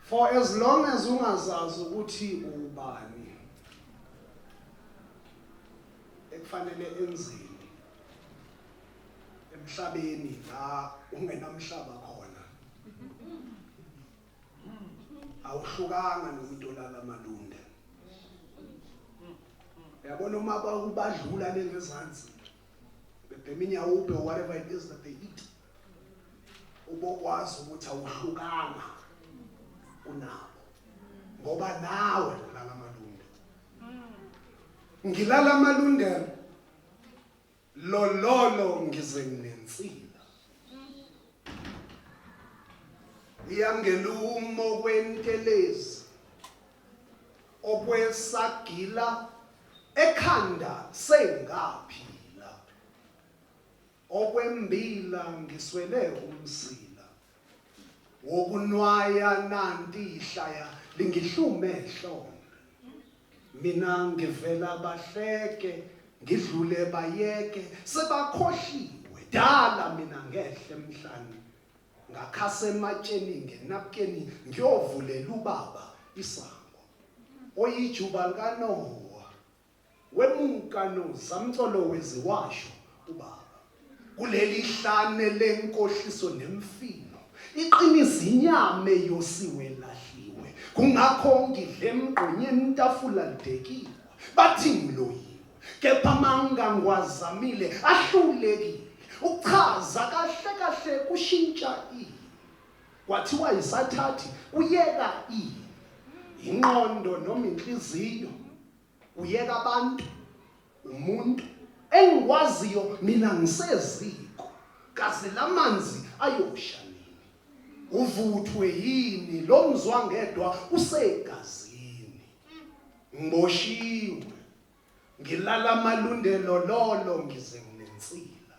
For as long as ungazazi ukuthi ubani ekufanele enzeni emhlabeni la ungenamhlaba khona awuhlukanga nomuntu olala Amalunde. Yabona uma badlula lengezansi bebheminya ube whatever it is that they eat ubokwazi ukuthi awuhlukanga unabo ngoba nawe ulala Amalunde. Ngilala Amalunde lololo ngize nginesila iyangelumo kwentelezi okwesagila ekhanda sengaphila okwembila ngiswele umsila wokunwaya nanti ihlaya lingihlume ehlombe mina ngivela bahleke ngidlule bayeke sebakhohliwe dala mina ngehle emhlanje ngakhase ematsheni ngenapkeni ngiyovulela ubaba isango oyijuba kaNowa wemunkano zamcolo weziwasho ubaba kuleli hlane lenkohliso nemfino iqinisa inyame yosiwe lahliwe kungakho ngidle emgqonyeni tafula lidekiwe bathi ngiloyiwe kepha manga ngwazamile ahlulekile uchaza kahle kahle kushintsha kwathiwa isathathi uyeka inqondo noma inhliziyo uyeka abantu umuntu engikwaziyo mina ngiseziko kaze lamanzi ayosha nini uvuthwe yini lo mzwangedwa usegazini ngiboshiwe ngilala Amalunde lololo ngize nginensila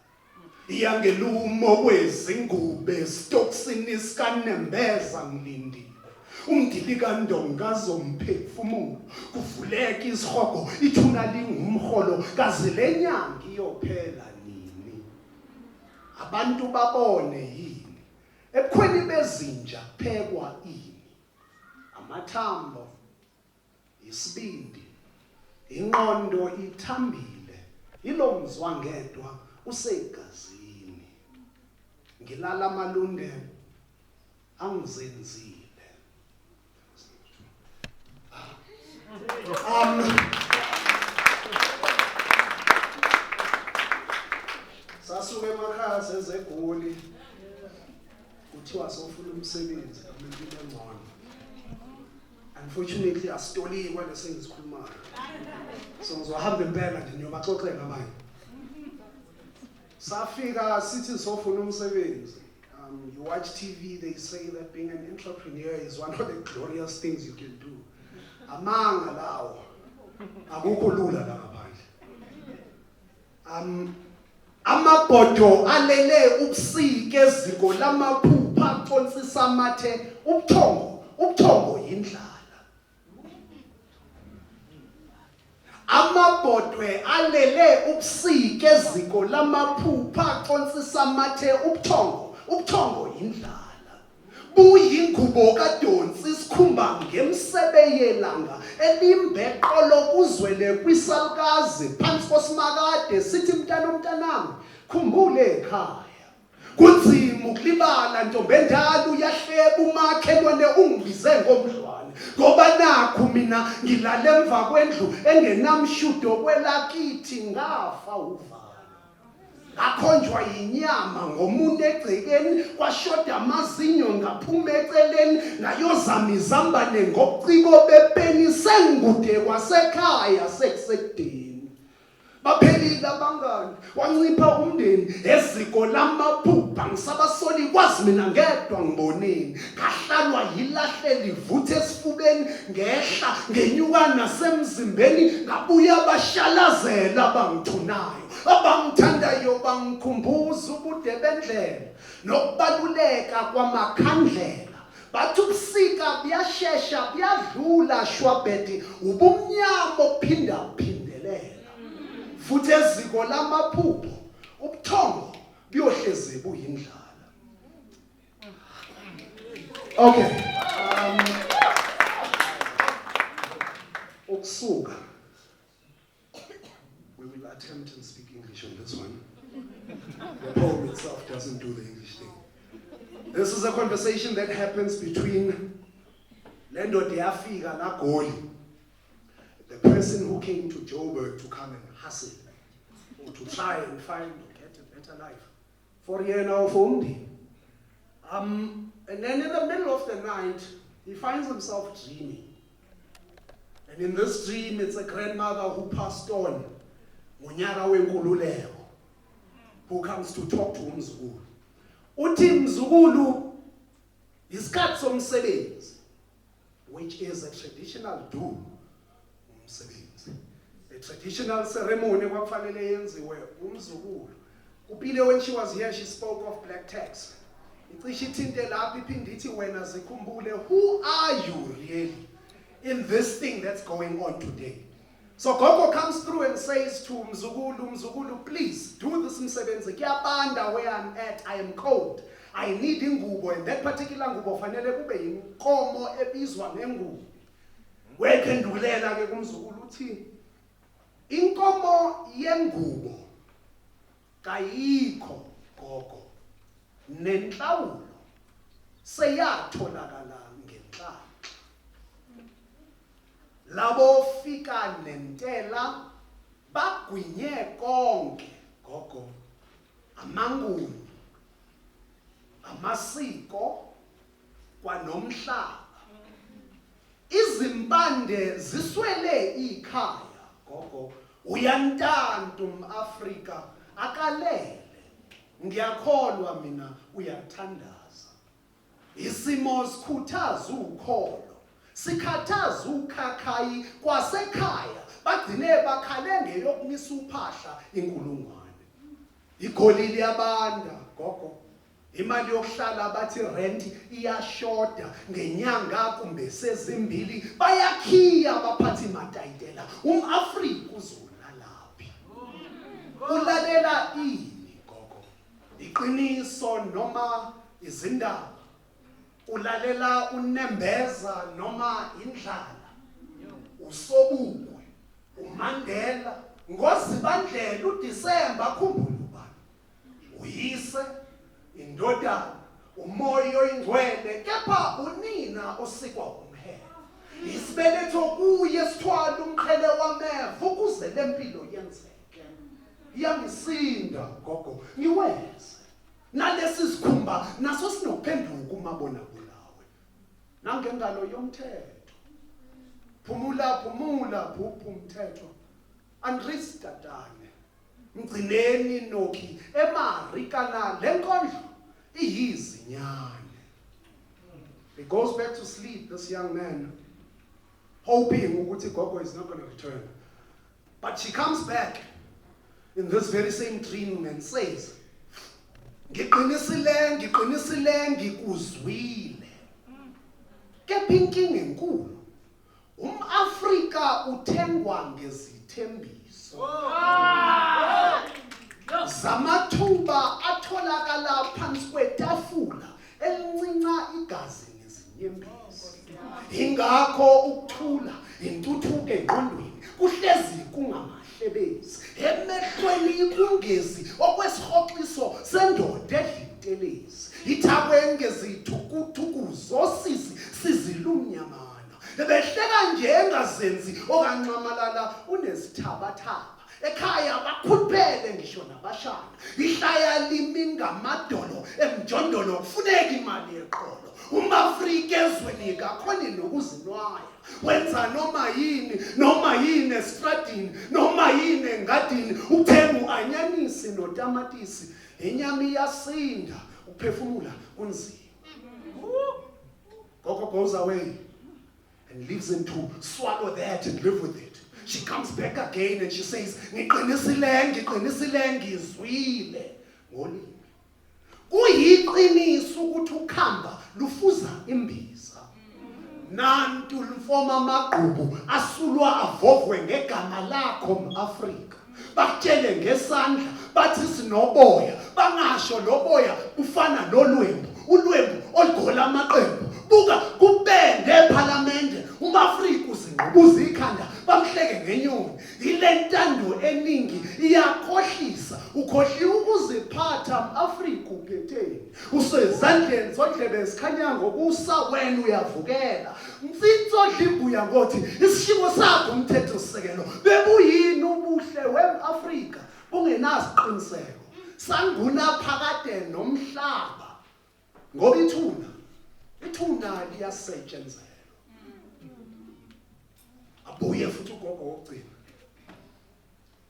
iyangelumo kwezingube stoksini sikanembeza ngilindile umdilika ndongazo mphefumulo kuvuleka isihogo ithuna lingumholo kaze lenyanga iyophela nini abantu babone yini ebukhweni bezinja kuphekwa ini amathambo isibindi inqondo ithambile ilo mzwangedwa usegazini ngilala Amalunde angizenzile sasuke emakhaya sezegoli kuthiwa sofuna umsebenzi empilo engcono. Unfortunately asitolikwe lesengizikhulumayo so ngizohamba impela nje ngiyobaxoxela abanye. Safika sithi sofuna umsebenzi. You watch TV, they say that being an entrepreneur is one of the glorious things you can do. Amanga lawo akukho lula la ngaphandle. Amabhodo alele ubusike Eziko LamaPhuPho aqonsisa amathe ubuthongo yindlala. Amabhodwe alele ubusike Eziko LamaPhuPho aqonsisa amathe ubuthongo yindlala. Buyingubo kaDonsi isikhumba ngemsebe yelanga elimbeqolo kuzwele kwisalukazi phansi kosimakade sithi mntanami khumbule ekhaya kunzima ukulibala ntombendala uyahleba umakhelwane ungibize ngomdlwane ngoba nakho mina ngilale emva kwendlu engenamshudo kwelakithi ngafa uvalo akhonjwa inyama ngomuntu egcekeni kwashoda amazinyo ngaphuma eceleni ngayozama izambane ngobuciko bepeni sengikude kwasekhaya sekusekudeni baphelile abangani wancipha umndeni Eziko LamaPhuPho ngisabasoli kwazi mina ngedwa ngiboneni ngahlalwa yilahle livuthe esifubeni ngehla ngenyuka nasemzimbeni ngabuya abashalazela abangithunayo abangithandayo bangikhumbuza ubude bendlela nokubaluleka kwamakhandlela bathi ubusika buyashesha buyadlula shwabedi ubumnyama ophinda futhi Eziko LamaPhuPho ubuthongo buyohleze buyindlala. Okay. Suga. We will attempt and speak English on this one. The poem itself doesn't do the English thing. This is a conversation that happens between Lendo Diafika na Goli, the person who came to Joburg to come and hustle, or to try and find or get a better life. For Yena of Umdi. And then in the middle of the night, he finds himself dreaming. And in this dream, it's a grandmother who passed on, Munyaka wenkululeko, who comes to talk to Umzukulu. Uthi Mzukulu isikhathi somsebenzi, which is a traditional do umsebenzi. A traditional ceremony kwakufanele yenziwe Umzukulu. Upile, when she was here, she spoke of black tax. Icishe ithinte lapho iphinde ithi wena zikhumbule, who are you really in this thing that's going on today? So Gogo comes through and says to Mzukulu, please do this msebenzi. Kuyabanda where I'm at, I am cold. I need ingubo, and that particular ngubo fanele kube inkomo ebizwa ngengubo. Wekendulela ke kuMzukulu uthi inkomo yengubo kayikho Gogo, nenhlawulo seyatholakala ngenhlalo. Labo fika nentela bagwinye konke Gogo, amanguni, amasiko kwanomhlaba. Izimpande ziswele ikhaya Gogo, uyantanta umAfrika akalele. Ngiyakholwa mina uyathandaza. Isimo sikhuthaza ukholo, sikhathaza ukhakhayi kwasekhaya, bagcine bakhale ngeyokumisa uphahla inkulungwane. Igolile yabanda Gogo, imali yokuhlala bathi rent iyashoda ngenyanga kumbe sezimbili, bayakhiya abaphathi matayitela. UmAfrika uzolalaphi? Ulalela ini Gogo? Iqiniso noma izindaba? Ulalela unembeza noma indlala? Usobukwe, uMandela, ngoZibandlela, uDisemba, khumbula ubani? Uyise, indodana, umoya oyingcwele, kepha unina osikwa umhelo. Isibeletho kuye sithwala umqhele wameva ukuze lempilo yenzeke. Yangisinda Gogo, ngiweze. Nalesi sikhumba naso sinophenduka umabona bulawe. Nangengalo yomthetho. Phumula phuphu umthetho. Andris Tatane. Mgcineni noki emarikana lenkondlo iyizinyane. He goes back to sleep, this young man, hoping ukuthi Gogo is not going to return. But she comes back in this very same dream and says, ngiqinisile ngikuzwile. Kepha inkinga enkulu, umAfrika uthengwa ngezithembiso. Zamathuba atholakala phansi kwetafula elincinca igazi nezinyembezi. Ingakho ukuthula, intuthuko engqondweni kuhlezi kungamahlebezi. Emehlweni kungezi okwesihoxiso sendoda edlintelezi. Ithakwe ngezithukuthukulu zosisi sizilumnyamana. Bebehleka nje engazenzi okancamalala unesithabathaba. Ekhaya bakhuphele ngisho nabashana. Ihlaya limi ngamadolo emjondolo kufuneka imali eqolo. UmAfrika ezweni kakhona nokuzinwaya. Wenza noma yini estradini, noma yini engadini, uthenga anyanisi notamatisi, inyama iyasinda, uphefumula kunzima. Gogo goes away and leaves him to swallow that and live with it. She comes back again and she says, ngiqinisile ngizwile ngolimi. Kuyiqiniso ukuthi ukhamba lufuza imbiza. Nantu lufoma amagqubu asulwa avovwe ngegama lakho umAfrika. Bakutshele ngesandla bathi sinoboya, bangasho loboya ufana nolwembu, ulwembu olugola amaqembu. Buka kubende eParliament, umAfrika uzingqubuza ikhanda bamhleke ngenyoni. Ile ntando eningi iyakhohlisa. Ukhohliwe ukuziphatha Afrika uphetheni. Usezandleni zondlebe ezikhanya ngokusa wena uyavukela. Mfitso dlimbuya ngothi isishimo sakho umthetho sisekelo. Bebuyini ubuhle weAfrika bungenasiqiniseko. Sanguna phakade nomhlaba. Ngoba ithuna liyasetshenziswa. Abuye futhi ugogo wokugcina.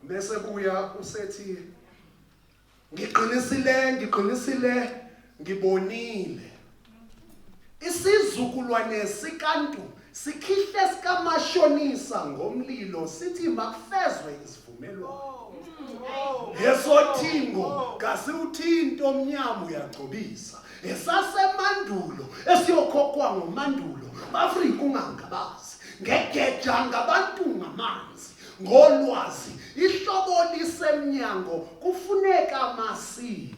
Bese buya usethi ngiqinisile ngibonile. Isizukulwane sikantu sikhihle sikamashonisa ngomlilo sithi makufezwe isivumelwano. Esothingo kasiuthinto omnyama uyagcobisa. Esasemandulo esiyokhokhwa ngomandulo Afrika ungangabazi. Ngegeja ngabantu ngamanzi ngolwazi ihlobo lisemnyango kufuneka amasimu.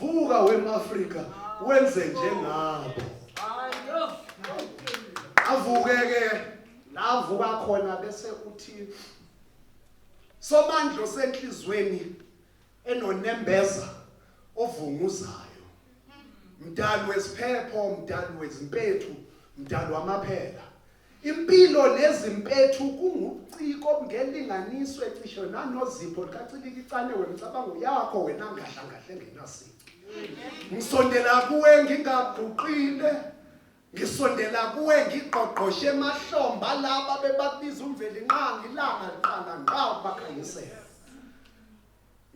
Vuka weMafrika wenze njengabo. Avuke lavuka khona bese uthi somandlo senhlizweni enonembeza ovunguzayo. Mdali wesiphepho, mdali wezimpethu, mdali wamaphela. Impilo nezimpethu kunguciko obungelinganiswe cishe nanozipho likacikicane wemicabango yakho wena ngahlangahle ngenasini. Ngisondela kuwe ngingaguqile, ngisondela kuwe ngiqoqoshe emahlomba laba bebabiza umveli nqangi ilanga liqala ngqa bakhanyisela.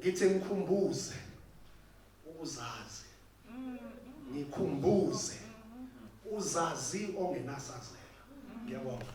Ngithi ngikhumbuze uzazi. Ngikhumbuze uzazi ongenasazela. Ngiyabonga.